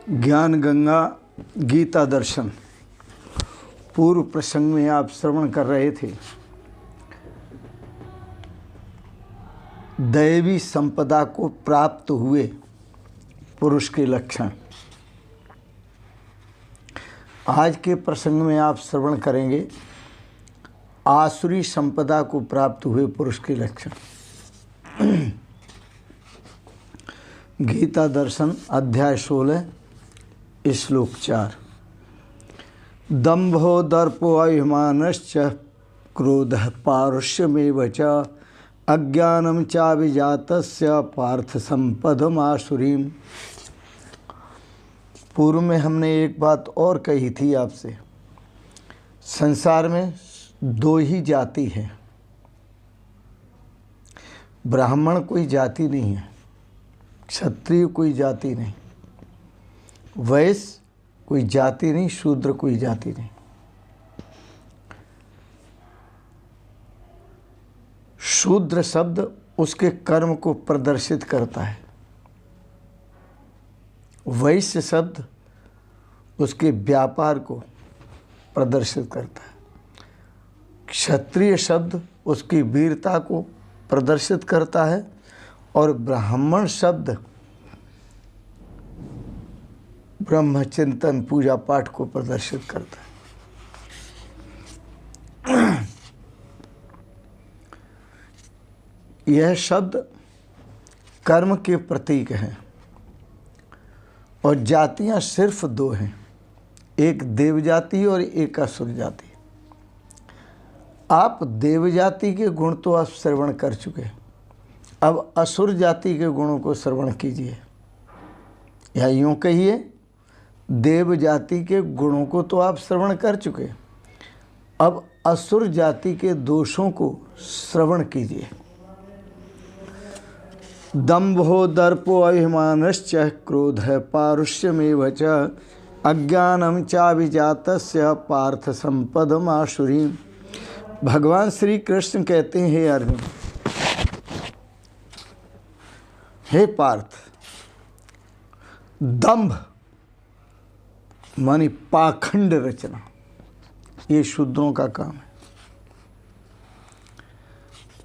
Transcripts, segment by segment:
ज्ञान गंगा गीता दर्शन। पूर्व प्रसंग में आप श्रवण कर रहे थे दैवी संपदा को प्राप्त हुए पुरुष के लक्षण। आज के प्रसंग में आप श्रवण करेंगे आसुरी संपदा को प्राप्त हुए पुरुष के लक्षण। गीता दर्शन अध्याय 16 श्लोक 4। दंभो दर्पो अभिमानश्च क्रोधः पारुष्यमेव च अज्ञानं चाभिजातस्य पार्थ संपदमासुरीम्। पूर्व में हमने एक बात और कही थी आपसे, संसार में दो ही जाति है। ब्राह्मण कोई जाति नहीं है, क्षत्रिय कोई जाति नहीं, वैश्य कोई जाति नहीं, शूद्र कोई जाति नहीं। शूद्र शब्द उसके कर्म को प्रदर्शित करता है, वैश्य शब्द उसके व्यापार को प्रदर्शित करता है, क्षत्रिय शब्द उसकी वीरता को प्रदर्शित करता है और ब्राह्मण शब्द ब्रह्मचिंतन पूजा पाठ को प्रदर्शित करता है। यह शब्द कर्म के प्रतीक हैं और जातियां सिर्फ दो हैं, एक देव जाति और एक असुर जाति। आप देव जाति के गुण तो आप श्रवण कर चुके, अब असुर जाति के गुणों को श्रवण कीजिए, या यूँ कहिए देव जाति के गुणों को तो आप श्रवण कर चुके, अब असुर जाति के दोषों को श्रवण कीजिए। दंभो दर्पो अभिमानश्च क्रोधः पारुष्यमेव च अज्ञानं चाभिजातस्य पार्थ संपदमासुरीम्। भगवान श्री कृष्ण कहते हैं, हे अर्जुन, हे पार्थ, दंभ मानी पाखंड रचना, ये शूद्रों का काम है।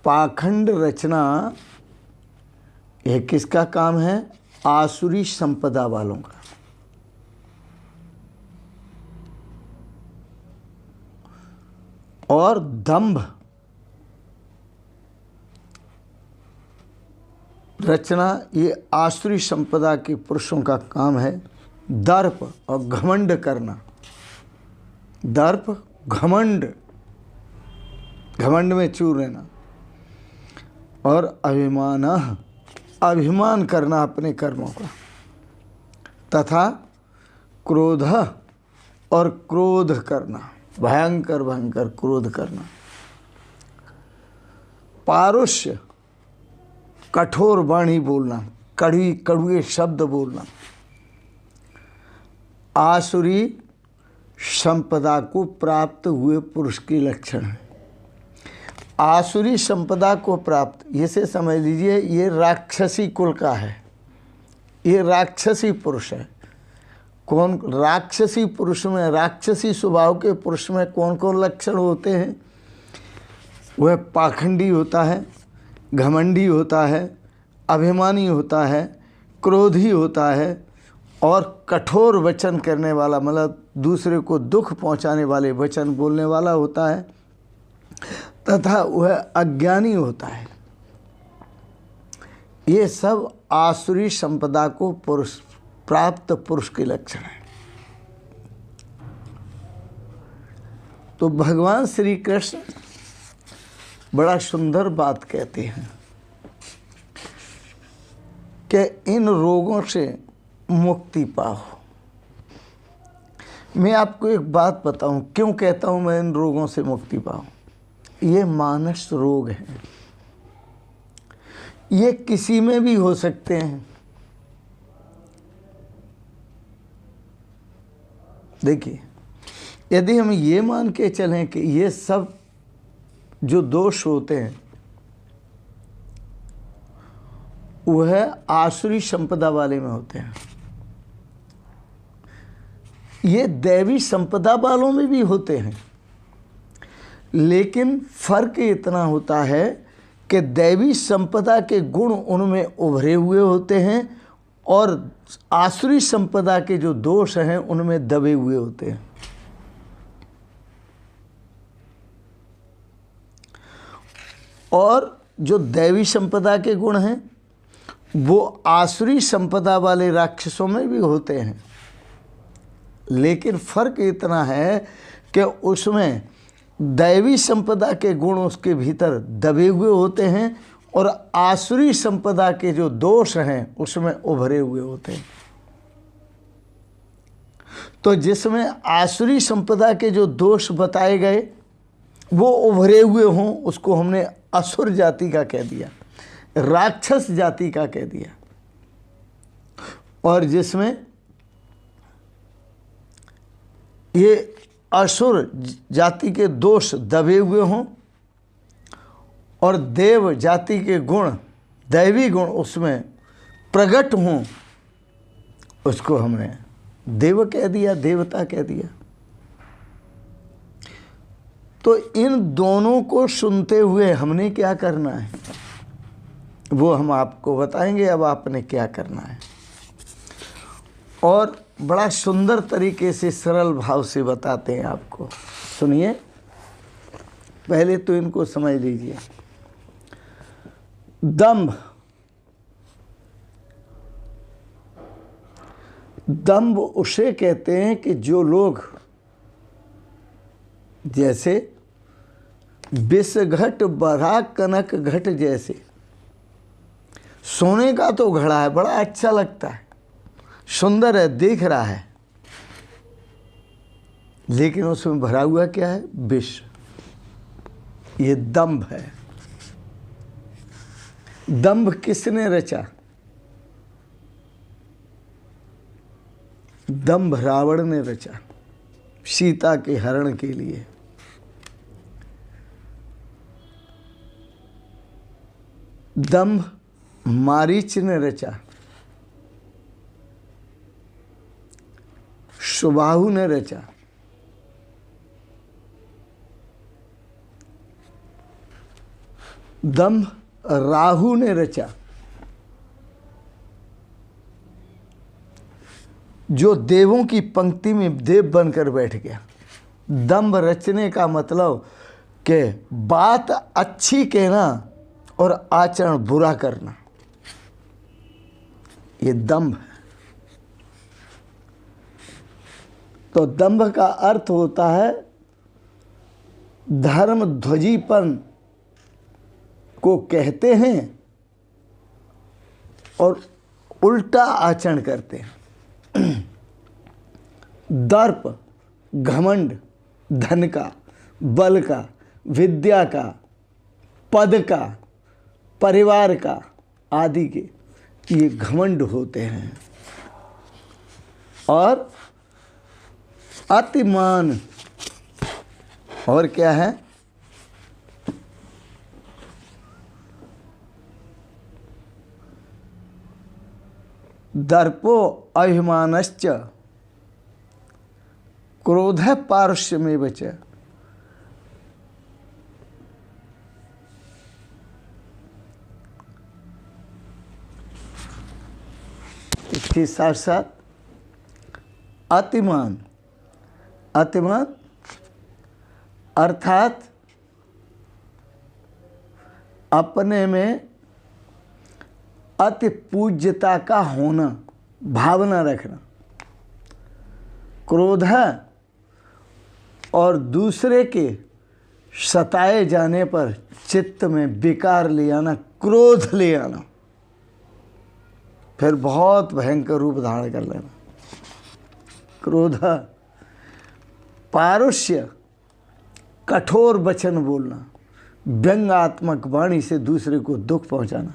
पाखंड रचना यह किसका काम है? आसुरी संपदा वालों का। और दंभ रचना ये आसुरी संपदा के पुरुषों का काम है। दर्प और घमंड करना, दर्प घमंड, घमंड में चूर रहना, और अभिमान करना अपने कर्मों का, तथा क्रोध और क्रोध करना, भयंकर भयंकर क्रोध करना। पारुष्य कठोर वाणी बोलना, कड़ुए शब्द बोलना। आसुरी संपदा को प्राप्त हुए पुरुष के लक्षण है। आसुरी संपदा को प्राप्त, इसे समझ लीजिए ये राक्षसी कुल का है, ये राक्षसी पुरुष है। कौन राक्षसी पुरुष में, राक्षसी स्वभाव के पुरुष में कौन कौन लक्षण होते हैं? वह पाखंडी होता है, घमंडी होता है, अभिमानी होता है, क्रोधी होता है और कठोर वचन करने वाला, मतलब दूसरे को दुख पहुंचाने वाले वचन बोलने वाला होता है, तथा वह अज्ञानी होता है। ये सब आसुरी संपदा को प्राप्त पुरुष के लक्षण हैं। तो भगवान श्री कृष्ण बड़ा सुंदर बात कहते हैं कि इन रोगों से मुक्ति पाओ। मैं आपको एक बात बताऊं, क्यों कहता हूं मैं इन रोगों से मुक्ति पाओ। ये मानस रोग हैं, ये किसी में भी हो सकते हैं। देखिए, यदि हम ये मान के चलें कि ये सब जो दोष होते हैं वह आसुरी संपदा वाले में होते हैं, ये दैवी संपदा वालों में भी होते हैं, लेकिन फर्क इतना होता है कि दैवी संपदा के गुण उनमें उभरे हुए होते हैं और आसुरी संपदा के जो दोष हैं उनमें दबे हुए होते हैं। और जो दैवी संपदा के गुण हैं वो आसुरी संपदा वाले राक्षसों में भी होते हैं, लेकिन फर्क इतना है कि उसमें दैवी संपदा के गुण उसके भीतर दबे हुए होते हैं और आसुरी संपदा के जो दोष हैं उसमें उभरे हुए होते हैं। तो जिसमें आसुरी संपदा के जो दोष बताए गए वो उभरे हुए हों उसको हमने असुर जाति का कह दिया, राक्षस जाति का कह दिया। और जिसमें ये असुर जाति के दोष दबे हुए हों और देव जाति के गुण, दैवी गुण उसमें प्रकट हों, उसको हमने देव कह दिया, देवता कह दिया। तो इन दोनों को सुनते हुए हमने क्या करना है वो हम आपको बताएंगे। अब आपने क्या करना है, और बड़ा सुंदर तरीके से सरल भाव से बताते हैं आपको। सुनिए, पहले तो इनको समझ लीजिए। दंभ, दंभ उसे कहते हैं कि जो लोग जैसे विष घट बरा कनक घट जैसे, सोने का तो घड़ा है, बड़ा अच्छा लगता है, सुंदर है, दिख रहा है, लेकिन उसमें भरा हुआ क्या है? विष। ये दंभ है। दंभ किसने रचा? दंभ रावण ने रचा सीता के हरण के लिए। दंभ मारीच ने रचा, सुबाहु ने रचा, दंभ राहु ने रचा, जो देवों की पंक्ति में देव बनकर बैठ गया। दंभ रचने का मतलब कि बात अच्छी कहना और आचरण बुरा करना, ये दंभ है। तो दंभ का अर्थ होता है धर्म ध्वजीपन को कहते हैं और उल्टा आचरण करते हैं। दर्प, घमंड, धन का, बल का, विद्या का, पद का, परिवार का आदि के ये घमंड होते हैं। और अतिमान, और क्या है? दर्पो अभिमानश्च क्रोध पारुष्यमेव च। इसके साथ साथ अतिमान, अतिमान अर्थात अपने में अति पूज्यता का होना, भावना रखना। क्रोध और दूसरे के सताए जाने पर चित्त में विकार ले आना, क्रोध ले आना, फिर बहुत भयंकर रूप धारण कर लेना। क्रोध। पारुष्य, कठोर वचन बोलना, व्यंग्यात्मक वाणी से दूसरे को दुख पहुंचाना,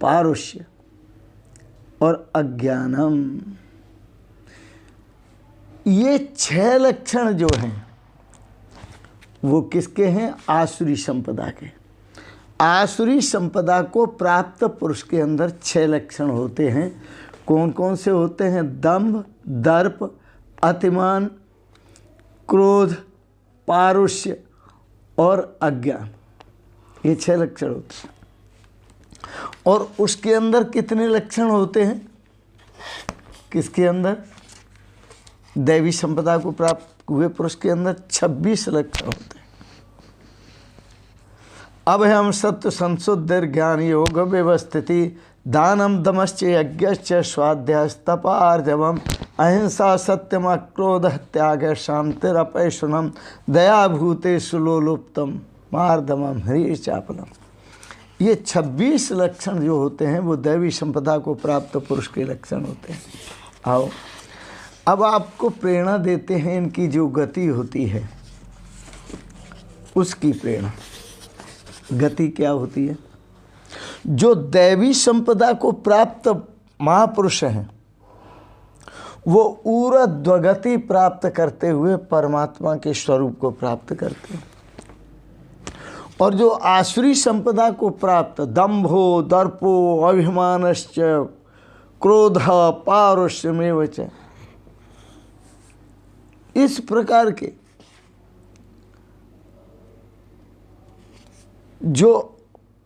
पारुष्य। और अज्ञानम, ये 6 लक्षण जो हैं वो किसके हैं? आसुरी संपदा के। आसुरी संपदा को प्राप्त पुरुष के अंदर 6 लक्षण होते हैं। कौन कौन से होते हैं? दंभ, दर्प, अतिमान, क्रोध, पारुष्य और अज्ञान, ये 6 लक्षण होते हैं। और उसके अंदर कितने लक्षण होते हैं? किसके अंदर? दैवी संपदा को प्राप्त हुए पुरुष के अंदर 26 लक्षण होते हैं। अब हम सत्य, संशुद्ध, ज्ञान, योग, व्यवस्थिति, दानम, दमश्च, यज्ञश्च, स्वाध्याय, आर्जवम, अहिंसा, सत्यम, क्रोध, त्याग, शांतिरपैशुनम, दया, भूतेषु लोलुप्तम, मार्दमम, ह्रीः चापलम। ये 26 लक्षण जो होते हैं वो दैवी संपदा को प्राप्त पुरुष के लक्षण होते हैं। आओ अब आपको प्रेरणा देते हैं, इनकी जो गति होती है उसकी प्रेरणा। गति क्या होती है? जो दैवी संपदा को प्राप्त महापुरुष हैं वो ऊर्ध्वगति प्राप्त करते हुए परमात्मा के स्वरूप को प्राप्त करते हैं। और जो आसुरी संपदा को प्राप्त दंभो, दर्पो, अभिमानश्च, क्रोध, पारुष्यमेव च, इस प्रकार के जो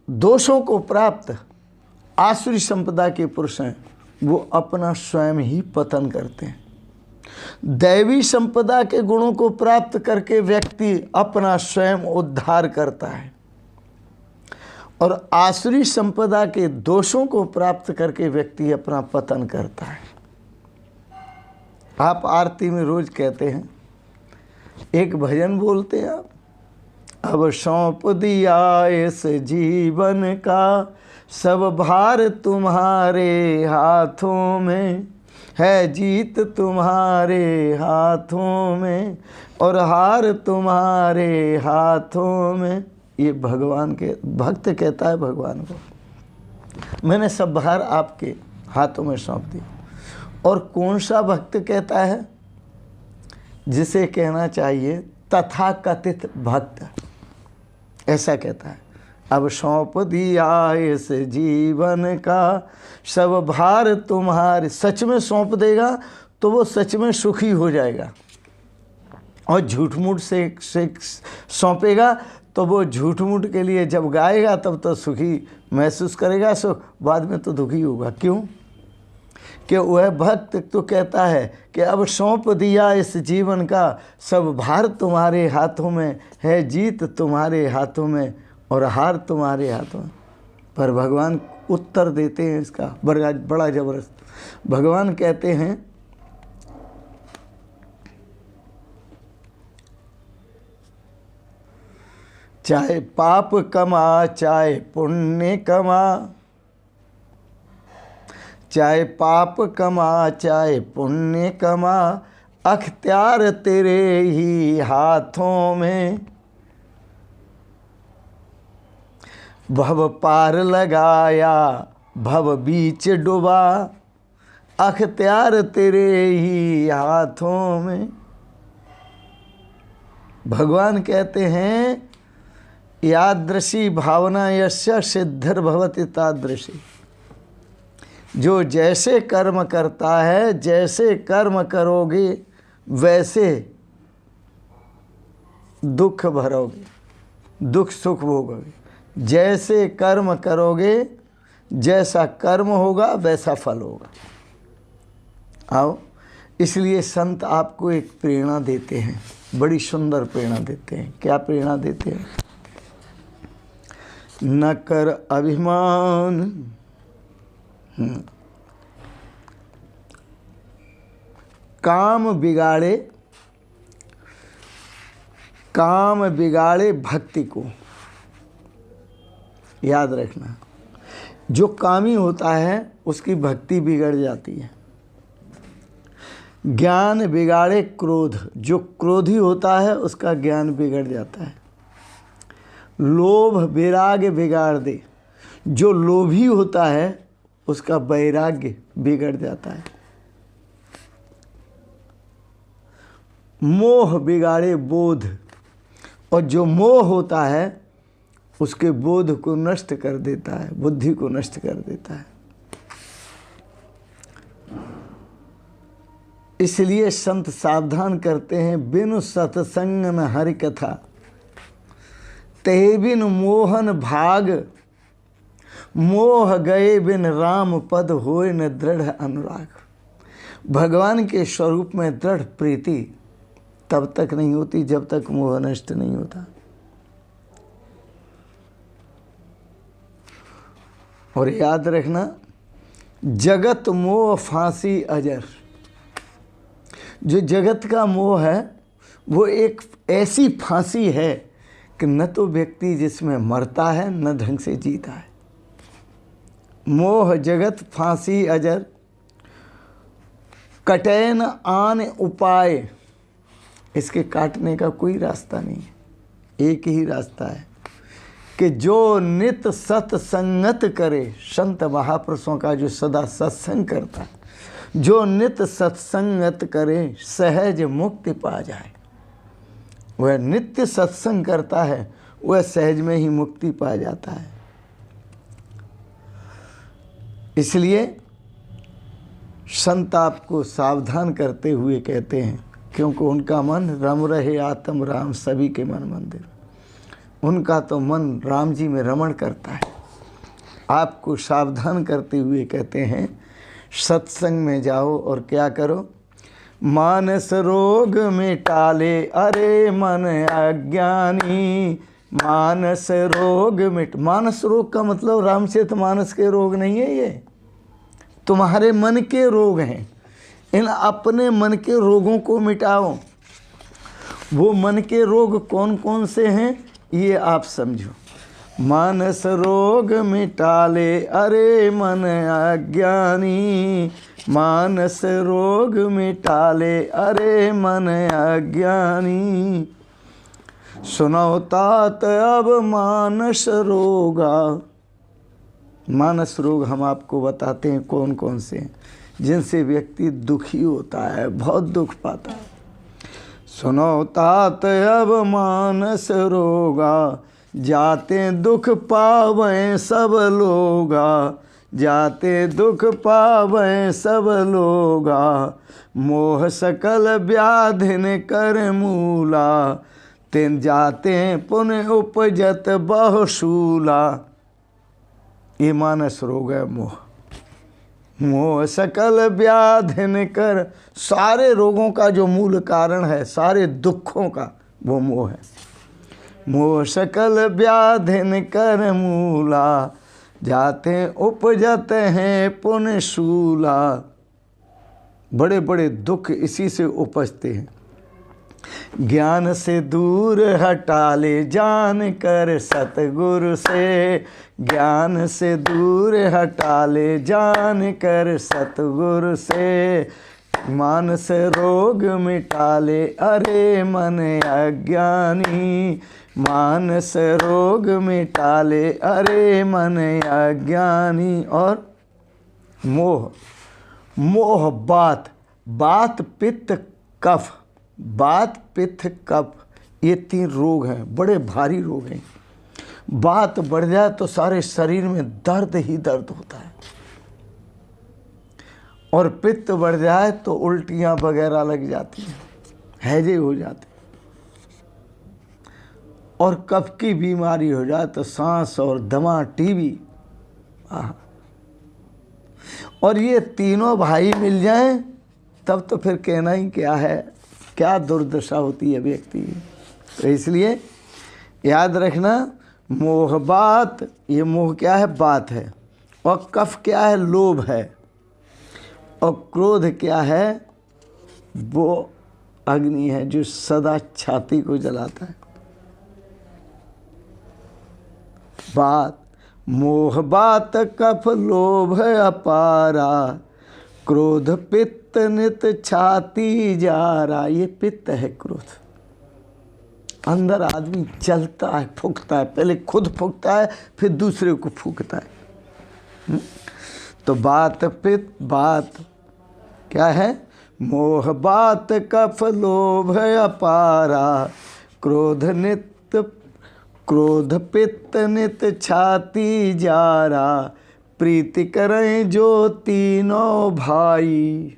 दोषों को प्राप्त आसुरी संपदा के पुरुष हैं वो अपना स्वयं ही पतन करते हैं। दैवी संपदा के गुणों को प्राप्त करके व्यक्ति अपना स्वयं उद्धार करता है और आसुरी संपदा के दोषों को प्राप्त करके व्यक्ति अपना पतन करता है। आप आरती में रोज कहते हैं, एक भजन बोलते हैं आप, अब सौंप दिया इस जीवन का सब भार तुम्हारे हाथों में, है जीत तुम्हारे हाथों में और हार तुम्हारे हाथों में। ये भगवान के भक्त कहता है भगवान को, मैंने सब भार आपके हाथों में सौंप दिया। और कौन सा भक्त कहता है? जिसे कहना चाहिए तथाकथित भक्त, ऐसा कहता है, अब सौंप दिया इस जीवन का सब भार तुम्हारे। सच में सौंप देगा तो वो सच में सुखी हो जाएगा, और झूठ मूठ से सौंपेगा तो वो झूठ मूठ के लिए जब गाएगा तब तो सुखी महसूस करेगा, सो बाद में तो दुखी होगा। क्यों? कि वह भक्त तो कहता है कि अब सौंप दिया इस जीवन का सब भार तुम्हारे हाथों में, है जीत तुम्हारे हाथों में और हार तुम्हारे हाथों में। पर भगवान उत्तर देते हैं इसका बड़ा जबरदस्त। भगवान कहते हैं, चाहे पाप कमा चाहे पुण्य कमा, चाहे पाप कमा चाहे पुण्य कमा, अख्तियार तेरे ही हाथों में। भव पार लगाया भव बीच डुबा, अख्तियार तेरे ही हाथों में। भगवान कहते हैं, यादृशी भावना यस्य सिद्धिर्भवति तादृशी। जो जैसे कर्म करता है, जैसे कर्म करोगे वैसे दुख भरोगे, दुख सुख भोगोगे। जैसे कर्म करोगे, जैसा कर्म होगा वैसा फल होगा। आओ, इसलिए संत आपको एक प्रेरणा देते हैं, बड़ी सुंदर प्रेरणा देते हैं। क्या प्रेरणा देते हैं? न कर अभिमान, काम बिगाड़े भक्ति को। याद रखना, जो कामी होता है उसकी भक्ति बिगड़ जाती है। ज्ञान बिगाड़े क्रोध, जो क्रोधी होता है उसका ज्ञान बिगड़ जाता है। लोभ वैराग्य बिगाड़ दे, जो लोभी होता है उसका वैराग्य बिगड़ जाता है। मोह बिगाड़े बोध, और जो मोह होता है उसके बोध को नष्ट कर देता है, बुद्धि को नष्ट कर देता है। इसलिए संत सावधान करते हैं, बिनु सत्संग न हरि कथा, ते बिन मोहन भाग, मोह गए बिन राम पद होए न दृढ़ अनुराग। भगवान के स्वरूप में दृढ़ प्रीति तब तक नहीं होती जब तक मोह नष्ट नहीं होता। और याद रखना, जगत मोह फांसी अजर। जो जगत का मोह है वो एक ऐसी फांसी है कि न तो व्यक्ति जिसमें मरता है न ढंग से जीता है। मोह जगत फांसी अजर, कटे न आन उपाय। इसके काटने का कोई रास्ता नहीं है, एक ही रास्ता है कि जो नित सत्संगत करे। संत महापुरुषों का जो सदा सत्संग करता है, जो नित सत्संगत करे, सहज मुक्ति पा जाए। वह नित्य सत्संग करता है, वह सहज में ही मुक्ति पा जाता है। इसलिए संत आपको सावधान करते हुए कहते हैं, क्योंकि उनका मन रम रहे आत्म राम सभी के मन मंदिर। उनका तो मन राम जी में रमण करता है। आपको सावधान करते हुए कहते हैं, सत्संग में जाओ और क्या करो, मानस रोग मिटाले अरे मन अज्ञानी। मानस रोग मानस रोग का मतलब रामचरितमानस के रोग नहीं है, ये तुम्हारे मन के रोग हैं। इन अपने मन के रोगों को मिटाओ। वो मन के रोग कौन कौन से हैं ये आप समझो। मानस रोग मिटाले अरे मन अज्ञानी। मानस रोग मिटाले अरे मन अज्ञानी। सुनो तात अब मानस रोगा। मानस रोग हम आपको बताते हैं कौन कौन से हैं, जिनसे व्यक्ति दुखी होता है, बहुत दुख पाता है। सुनो तात अब मानस रोगा, जाते दुख पावें सब लोगा। जाते दुख पावें सब लोगा, मोह सकल व्याधिन कर मूला। तिन जाते पुनः उपजत बहुशूला। ये मानस रोग है मोह। मोह सकल व्याधिन कर, सारे रोगों का जो मूल कारण है, सारे दुखों का, वो मोह है। मोह सकल व्याधिन कर मूला, जाते उपजते हैं पुण्य शूला। बड़े बड़े दुख इसी से उपजते हैं। ज्ञान से दूर हटा ले जान कर सतगुरु से। ज्ञान से दूर हटा ले जान कर सतगुरु से। मानस रोग मिटा ले अरे मन अज्ञानी। मानस रोग मिटा ले अरे मन अज्ञानी। और मोह, मोह बात, बात पित्त कफ। बात पित्त कफ ये 3 रोग हैं, बड़े भारी रोग हैं। बात बढ़ जाए तो सारे शरीर में दर्द ही दर्द होता है, और पित्त बढ़ जाए तो उल्टियां वगैरह लग जाती हैं, हैजे हो जाते। और कफ की बीमारी हो जाए तो सांस और दमा, टीबी। और ये तीनों भाई मिल जाएं तब तो फिर कहना ही क्या है, क्या दुर्दशा होती है व्यक्ति। तो इसलिए याद रखना, मोह बात, ये मोह क्या है, बात है। और कफ क्या है, लोभ है। और क्रोध क्या है, वो अग्नि है जो सदा छाती को जलाता है। बात, मोह बात कफ लोभ अपारा। क्रोध पित्त नित छाती जारा। ये पित्त है क्रोध। अंदर आदमी जलता है, फूंकता है, पहले खुद फूंकता है फिर दूसरे को फूंकता है। तो बात पित्त, बात क्या है, मोह बात कफ लोभ अपारा। क्रोध पित्त नित छाती जारा। प्रीति करें जो तीनों भाई।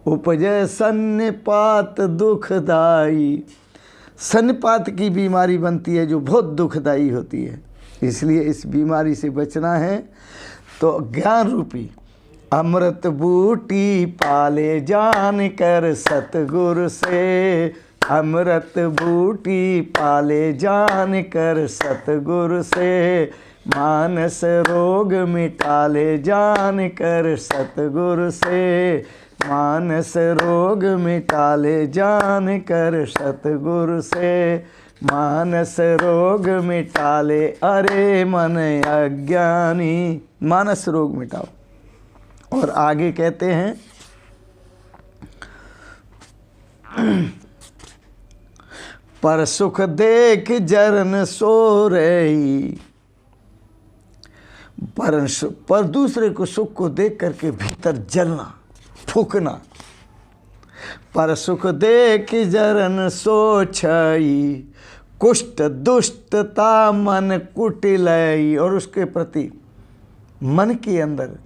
उपजय सन्निपात दुखदाई। सन्निपात की बीमारी बनती है जो बहुत दुखदाई होती है, इसलिए इस बीमारी से बचना है तो ज्ञान रूपी अमृत बूटी पाले जान कर सतगुरु से। अमृत बूटी पाले जान कर सतगुरु से। मानस रोग मिटाले जान कर सतगुरु से। मानस रोग मिटाले जान कर सतगुरु से। मानस रोग मिटाले अरे मन अज्ञानी। मानस रोग मिटाओ। और आगे कहते हैं पर सुख देख जरन सो रही। पर दूसरे को सुख को देख करके भीतर जलना, फूकना। पर सुख देख जरन सो छई। कुष्ठ दुष्टता मन कुटिलई। और उसके प्रति मन के अंदर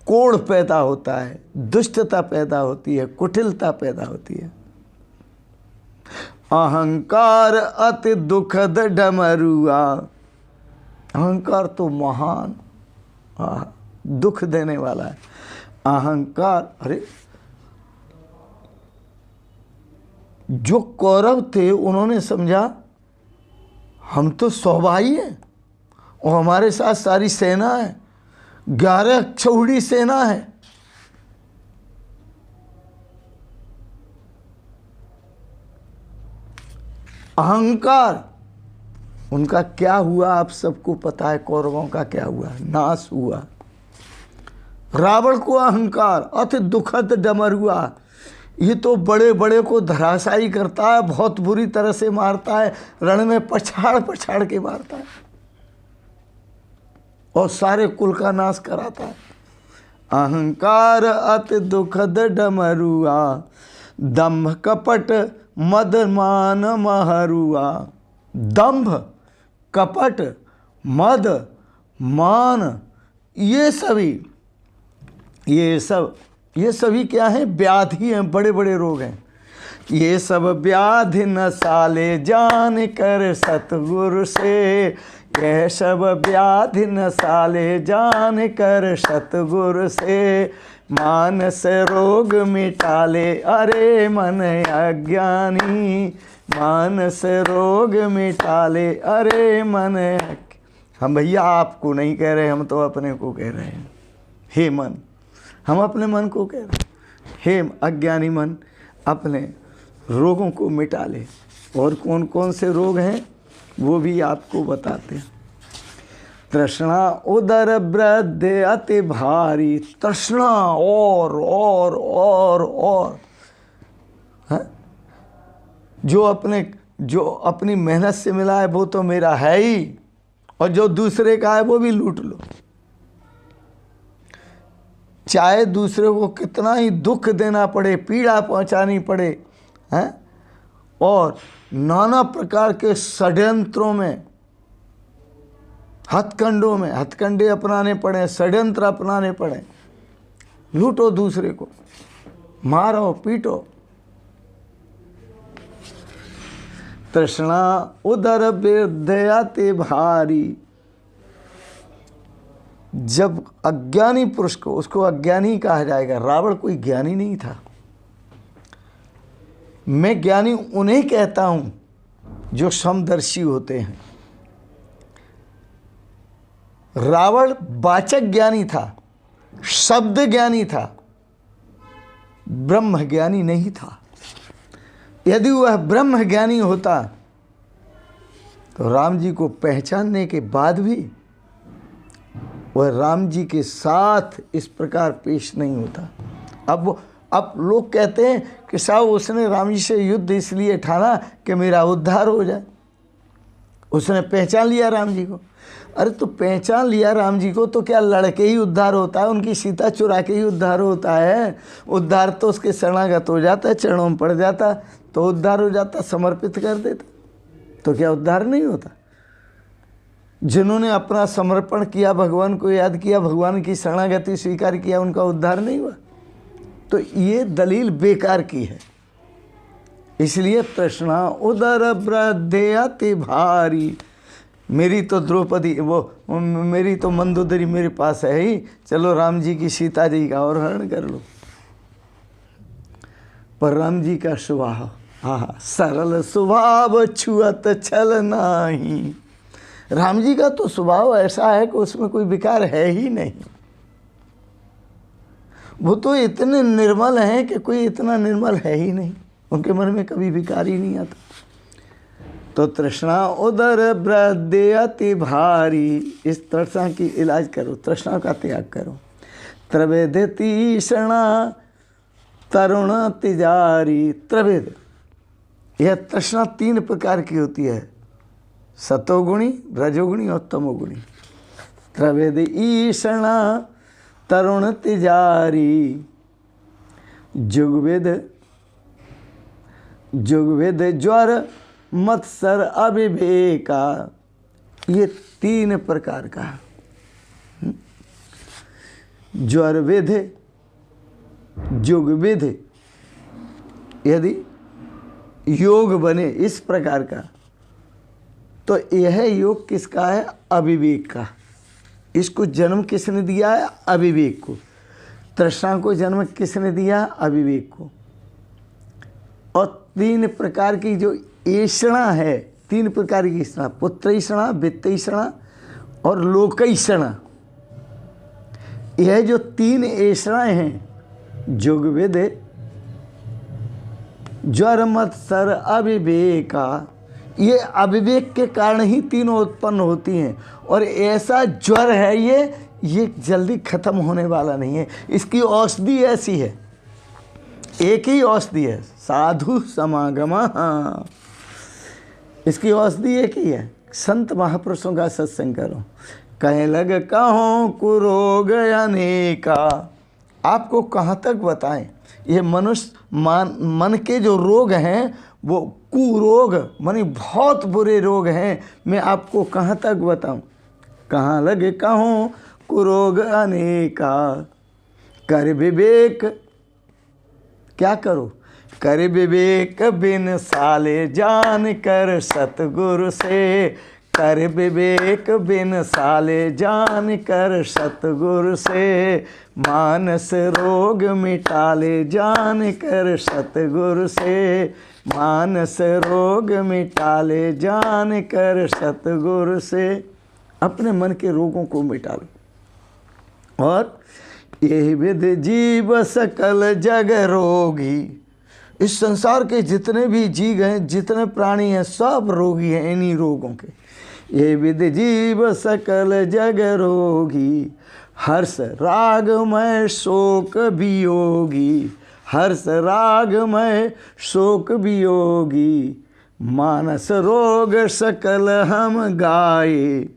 कोढ़ पैदा होता है, दुष्टता पैदा होती है, कुटिलता पैदा होती है। अहंकार अति दुखद डमरुआ। अहंकार तो महान दुख देने वाला है। अहंकार, अरे जो कौरव थे उन्होंने समझा हम तो 100 भाई हैं और हमारे साथ सारी सेना है, 11 चौड़ी सेना है। अहंकार उनका क्या हुआ आप सबको पता है। कौरवों का क्या हुआ, नाश हुआ। रावण को अहंकार अति दुखद डमरुआ। ये तो बड़े बड़े को धराशायी करता है, बहुत बुरी तरह से मारता है, रण में पछाड़ पछाड़ के मारता है और सारे कुल का नाश कराता है। अहंकार अति दुखद डमरुआ। दंभ कपट मद मान महरुआ। दंभ कपट मद मान ये सभी क्या है, व्याधि हैं, बड़े बड़े रोग हैं। ये सब व्याधि न साले जान कर सतगुरु से। यह सब व्याधि न साले जान कर सतगुरु से। मानस रोग मिटाले अरे मन अज्ञानी। मानस रोग मिटाले अरे मन। हम भैया आपको नहीं कह रहे, हम तो अपने को कह रहे हैं। हे मन, हम अपने मन को कह रहे हैं, हे अज्ञानी मन अपने रोगों को मिटा ले। और कौन कौन से रोग हैं वो भी आपको बताते हैं। तृष्णा उदर वृद्ध अति भारी। तृष्णा और है? जो अपनी मेहनत से मिला है वो तो मेरा है ही, और जो दूसरे का है वो भी लूट लो। चाहे दूसरे को कितना ही दुख देना पड़े, पीड़ा पहुंचानी पड़े, हैं, और नाना प्रकार के षड्यंत्रों में, हथकंडों में हथकंडे अपनाने पड़े, षड्यंत्र अपनाने पड़े, लूटो दूसरे को, मारो पीटो। तृष्णा उदर वृद्धयाते भारी। जब अज्ञानी पुरुष को, उसको अज्ञानी कहा जाएगा। रावण कोई ज्ञानी नहीं था। मैं ज्ञानी उन्हें कहता हूं जो समदर्शी होते हैं। रावण वाचक ज्ञानी था, शब्द ज्ञानी था, ब्रह्म ज्ञानी नहीं था। यदि वह ब्रह्म ज्ञानी होता तो राम जी को पहचानने के बाद भी वह राम जी के साथ इस प्रकार पेश नहीं होता। अब लोग कहते हैं कि साहब उसने राम जी से युद्ध इसलिए ठाना कि मेरा उद्धार हो जाए। उसने पहचान लिया राम जी को। अरे तो पहचान लिया राम जी को तो क्या लड़के ही उद्धार होता है? उनकी सीता चुरा के ही उद्धार होता है? उद्धार तो उसके शरणागत हो जाता है, चरणों में पड़ जाता तो उद्धार हो जाता, समर्पित कर देता तो क्या उद्धार नहीं होता? जिन्होंने अपना समर्पण किया, भगवान को याद किया, भगवान की शरणागति स्वीकार किया, उनका उद्धार नहीं हुआ? तो ये दलील बेकार की है। इसलिए तृष्णा उदर ब्रद्धे अति भारी, मेरी तो द्रौपदी मेरी तो मंदोदरी मेरे पास है ही, चलो राम जी की सीता जी का और हरण कर लो। पर राम जी का स्वभाव, हाँ, सरल स्वभाव छुअत छल नाही। राम जी का तो स्वभाव ऐसा है कि उसमें कोई विकार है ही नहीं। वो तो इतने निर्मल हैं कि कोई इतना निर्मल है ही नहीं, उनके मन में कभी विकार ही नहीं आता। तो तृष्णा उदर ब्रद्धे अति भारी, इस तृष्णा की इलाज करो, तृष्णा का त्याग करो। त्रिविध तृष्णा तरुण तिजारी, त्रिविध, यह तृष्णा 3 प्रकार की होती है, सतोगुणी, रजोगुणी और तमोगुणी। त्रिविध ईषणा तरुण तिजारी, जुगविद ज्वर मत्सर अविवेका, ये 3 प्रकार का। ज्वर विध, जुग विध, यदि योग बने इस प्रकार का, तो यह योग किसका है? अविवेक का। इसको जन्म किसने दिया है? अविवेक को। तृष्णा को जन्म किसने दिया? अविवेक को। और 3 प्रकार की जो ऐषणा है, 3 प्रकार की ऐषणा, पुत्रैषणा, वित्तैषणा और लोकैषणा, यह जो 3 ऐषणाएं हैं, जुगविद ज्वर मत्सर अविवेका, ये अविवेक के कारण ही तीनों उत्पन्न होती हैं। और ऐसा ज्वर है ये जल्दी खत्म होने वाला नहीं है। इसकी औषधि ऐसी है, एक ही औषधि है, साधु समागम। हाँ, इसकी औषधि एक ही है, संत महापुरुषों का सत्संग करो। कहें लग कहो कुरोग अनेका, आपको कहाँ तक बताएं, ये मनुष्य मन के जो रोग हैं वो कुरोग माने बहुत बुरे रोग हैं, मैं आपको कहाँ तक बताऊं। कहाँ लगे कहूँ कुरोग अनेका, कर विवेक, क्या करो? कर विवेक बिन साले जान कर सतगुरु से, कर विवेक बिन साले जान कर सतगुरु से, मानस रोग मिटाले जान कर सतगुरु से, मानस रोग मिटाले जान कर सतगुरु से। अपने मन के रोगों को मिटा लो। और यही विध जीव सकल जग रोगी, इस संसार के जितने भी जीव हैं, जितने प्राणी हैं, सब रोगी हैं इन्हीं रोगों के। ये विध जीव सकल जग रोगी, हर्ष रागमय शोक वियोगी, हर्ष रागमय शोक वियोगी, मानस रोग सकल हम गाए,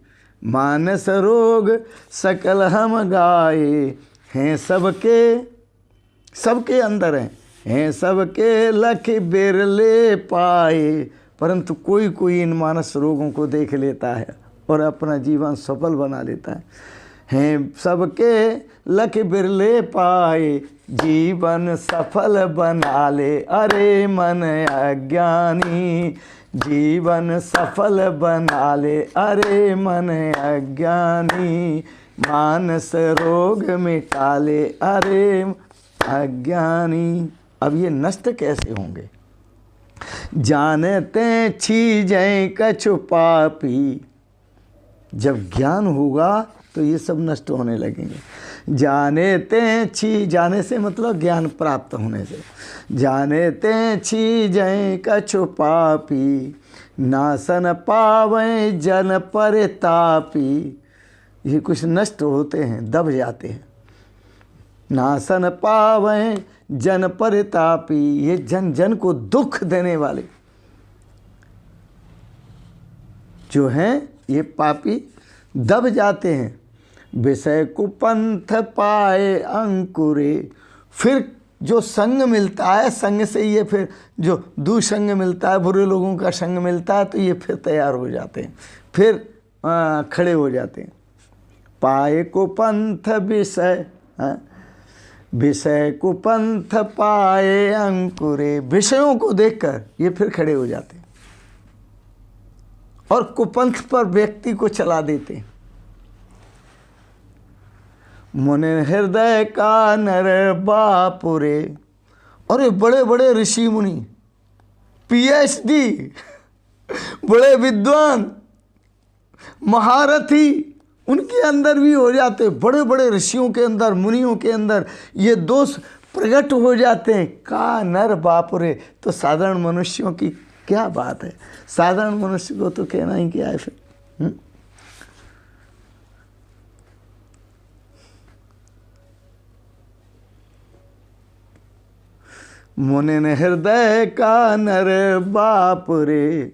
मानस रोग सकल हम गाए, हैं सबके अंदर हैं सबके लख बिरले पाए, परंतु कोई कोई इन मानस रोगों को देख लेता है और अपना जीवन सफल बना लेता है। हैं सबके लख बिरले पाए, जीवन सफल बना ले अरे मन अज्ञानी, जीवन सफल बना ले अरे मन अज्ञानी, मानस रोग मिटा ले अरे अज्ञानी। अब ये नष्ट कैसे होंगे? जानते छीजें कछु पापी, जब ज्ञान होगा तो ये सब नष्ट होने लगेंगे। जानते छी, जाने से मतलब ज्ञान प्राप्त होने से, जानते छीजें कछु पापी, नासन पावे जन परितापी, ये कुछ नष्ट होते हैं, दब जाते हैं। नासन पावे जन परितापी, ये जन जन को दुख देने वाले जो हैं, ये पापी दब जाते हैं। विषय कुपंथ पाए अंकुरे, फिर जो संग मिलता है, संग से ये फिर जो दुसंग मिलता है, बुरे लोगों का संग मिलता है, तो ये फिर तैयार हो जाते हैं, फिर खड़े हो जाते हैं। पाए कुपंथ विषय, विषय कुपंथ पाए अंकुरे। विषयों को देखकर ये फिर खड़े हो जाते और कुपंथ पर व्यक्ति को चला देते। मुनि हृदय का नर बापुरे। और ये बड़े बड़े ऋषि मुनि, PhD, बड़े विद्वान, महारथी, उनके अंदर भी हो जाते। बड़े बड़े ऋषियों के अंदर, मुनियों के अंदर ये दोष प्रकट हो जाते हैं। का नर बापुरे। तो साधारण मनुष्यों की क्या बात है, साधारण मनुष्य को तो कहना ही क्या है फिर। मुनि ने हृदय का नर बापुरे।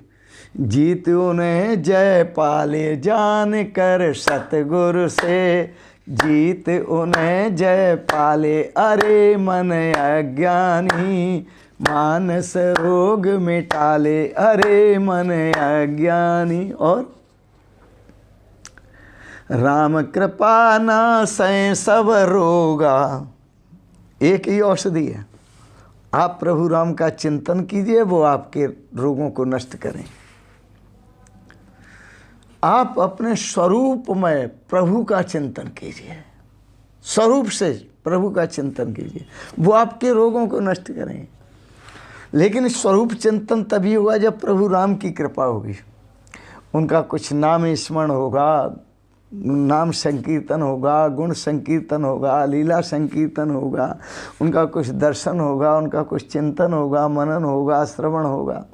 जीत उन्हें जय पाले जान कर सतगुरु से। जीत उन्हें जय पाले अरे मन अज्ञानी। मानस रोग मिटाले अरे मन अज्ञानी। और राम कृपा नासै सब रोगा। एक ही औषधि है, आप प्रभु राम का चिंतन कीजिए, वो आपके रोगों को नष्ट करें। आप अपने स्वरूप में प्रभु का चिंतन कीजिए, स्वरूप से प्रभु का चिंतन कीजिए, वो आपके रोगों को नष्ट करें। लेकिन स्वरूप चिंतन तभी होगा जब प्रभु राम की कृपा होगी, उनका कुछ नाम स्मरण होगा, नाम संकीर्तन होगा, गुण संकीर्तन होगा, लीला संकीर्तन होगा, उनका कुछ दर्शन होगा, उनका कुछ चिंतन होगा, मनन होगा, श्रवण होगा,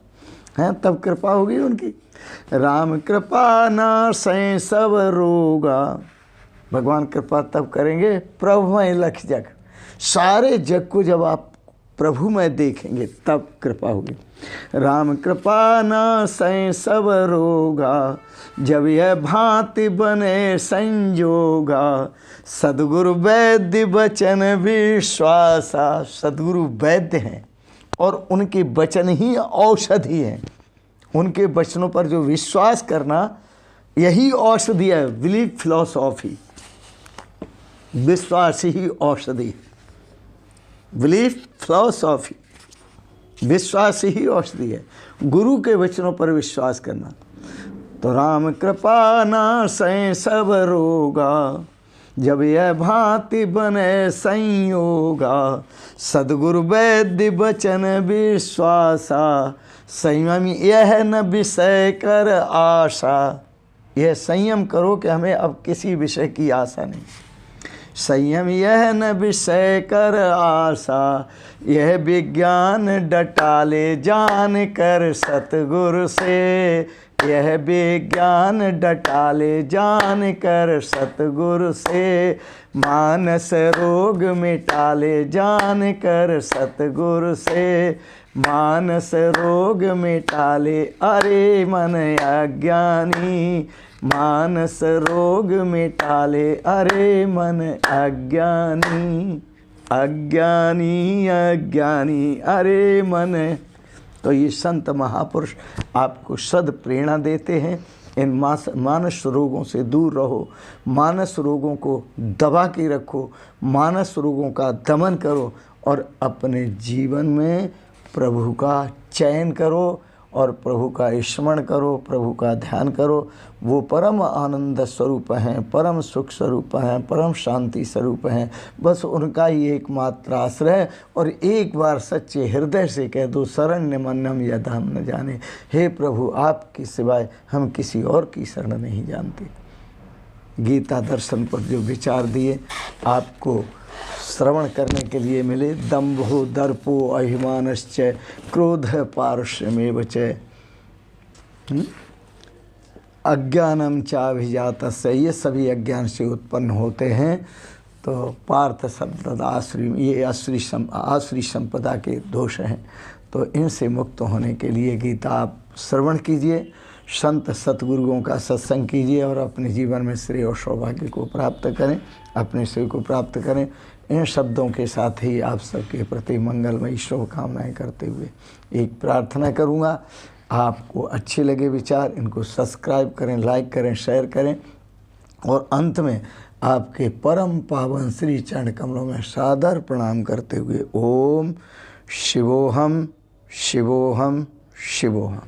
हैं, तब कृपा होगी उनकी। राम कृपा नासै सब रोगा। भगवान कृपा तब करेंगे प्रभुमय लख जग। सारे जग को जब आप प्रभु में देखेंगे तब कृपा होगी। राम कृपा नासै सब रोगा। जब यह भांति बने संजोगा। सद्गुरु वैद्य वचन विश्वासा। सद्गुरु वैद्य हैं और उनके वचन ही औषधि हैं। उनके वचनों पर जो विश्वास करना यही औषधि है। बिलीव फिलॉसॉफी, विश्वास ही औषधि है। बिलीव फिलॉसॉफी, विश्वास ही औषधि है। गुरु के वचनों पर विश्वास करना। तो राम कृपा नासै सब रोगा। जब यह भांति बने संयोगा। सद्गुरु वैद्य वचन विश्वासा। संयम यह न विषय कर आशा। यह संयम करो कि हमें अब किसी विषय की आशा नहीं। संयम यह न विषय कर आशा। यह विज्ञान डटाले जान कर सतगुरु से। यह विज्ञान डटाले जान कर सतगुरु से। मानस रोग मिटाले जान कर सतगुरु से। मानस रोग मिटाले अरे मन अज्ञानी। मानस रोग मिटाले अरे मन अज्ञानी। अज्ञानी अज्ञानी अरे मन। तो ये संत महापुरुष आपको सद प्रेरणा देते हैं। इन मानस रोगों से दूर रहो, मानस रोगों को दबा के रखो, मानस रोगों का दमन करो और अपने जीवन में प्रभु का चयन करो और प्रभु का स्मरण करो, प्रभु का ध्यान करो। वो परम आनंद स्वरूप हैं, परम सुख स्वरूप हैं, परम शांति स्वरूप हैं। बस उनका ही एकमात्र आश्रय। और एक बार सच्चे हृदय से कह दो, शरण्य मन्नम यदहम न जाने। हे प्रभु, आपके सिवाय हम किसी और की शरण नहीं जानते। गीता दर्शन पर जो विचार दिए आपको श्रवण करने के लिए मिले। दम्भो दर्पो अभिमानश्च क्रोध पारुष्यमेव च अज्ञानम चाभिजातस्य। ये सभी अज्ञान से उत्पन्न होते हैं। तो पार्थ शब्द आश्री, ये आश्री संपदा के दोष हैं। तो इनसे मुक्त होने के लिए गीता आप श्रवण कीजिए, संत सतगुरुओं का सत्संग कीजिए और अपने जीवन में श्रेय और सौभाग्य को प्राप्त करें, अपने श्रेय को प्राप्त करें। इन शब्दों के साथ ही आप सबके प्रति मंगलमयी शुभकामनाएं करते हुए एक प्रार्थना करूंगा। आपको अच्छे लगे विचार, इनको सब्सक्राइब करें, लाइक करें, शेयर करें और अंत में आपके परम पावन श्री चरण कमलों में सादर प्रणाम करते हुए ओम शिवोहम शिवोहम शिवोहम।